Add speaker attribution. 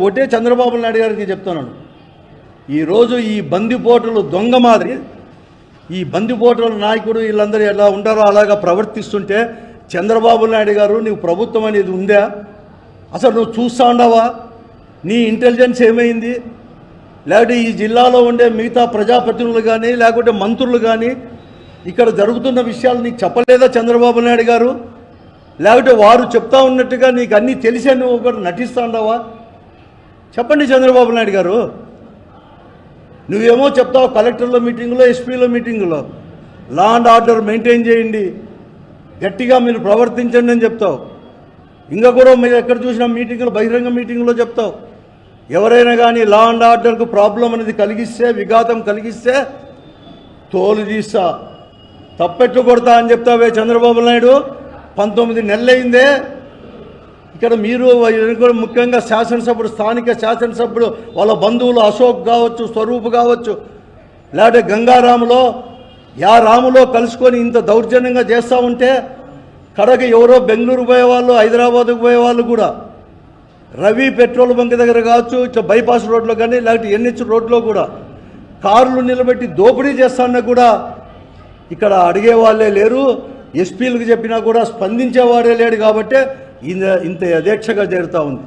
Speaker 1: ఒకటే చంద్రబాబు నాయుడు గారికి చెప్తున్నాను, ఈరోజు ఈ బందిపోటులు దొంగ మాదిరి ఈ బందిపోటుల నాయకుడు వీళ్ళందరూ ఎలా ఉంటారో అలాగా ప్రవర్తిస్తుంటే చంద్రబాబు నాయుడు గారు నీవు ప్రభుత్వం అనేది ఉందా? అసలు నువ్వు చూస్తూ ఉండవా? నీ ఇంటెలిజెన్స్ ఏమైంది? లేకపోతే ఈ జిల్లాలో ఉండే మిగతా ప్రజాప్రతినిధులు కానీ లేకుంటే మంత్రులు కానీ ఇక్కడ జరుగుతున్న విషయాలు నీకు చెప్పలేదా చంద్రబాబు నాయుడు గారు? లేకపోతే వారు చెప్తా ఉన్నట్టుగా నీకు అన్నీ తెలిసే నువ్వు ఒకటి నటిస్తూ ఉండవా? చెప్పండి చంద్రబాబు నాయుడు గారు. నువ్వేమో చెప్తావు కలెక్టర్ల మీటింగులో, ఎస్పీల మీటింగులో లా అండ్ ఆర్డర్ మెయింటైన్ చేయండి, గట్టిగా మీరు ప్రవర్తించండి అని చెప్తావు. ఇంకా కూడా మీరు ఎక్కడ చూసినా మీటింగులు, బహిరంగ మీటింగులో చెప్తావు. ఎవరైనా కానీ లా అండ్ ఆర్డర్కు ప్రాబ్లం అనేది కలిగిస్తే, విఘాతం కలిగిస్తే తోలు తీస్తా, తప్పెట్టు కొడతా అని చెప్తావే చంద్రబాబు నాయుడు. 19 నెలలైందే ఇక్కడ మీరు కూడా ముఖ్యంగా శాసనసభ్యుడు, స్థానిక శాసనసభ్యుడు వాళ్ళ బంధువులు అశోక్ కావచ్చు, స్వరూప్ కావచ్చు, లేకపోతే గంగారాములో రాములో కలుసుకొని ఇంత దౌర్జన్యంగా చేస్తూ ఉంటే కడకి ఎవరో బెంగళూరు పోయేవాళ్ళు, హైదరాబాద్కు పోయేవాళ్ళు కూడా రవి పెట్రోల్ బంక్ దగ్గర కావచ్చు, ఇట్లా బైపాస్ రోడ్లో కానీ లేకపోతే ఎన్హెచ్ రోడ్లో కూడా కార్లు నిలబెట్టి దోపిడీ చేస్తాన్నా కూడా ఇక్కడ అడిగే వాళ్ళే లేరు. ఎస్పీలకు చెప్పినా కూడా స్పందించేవాడే లేడు. కాబట్టి ఇంత యథేచ్ఛగా జరుగుతూ ఉంది.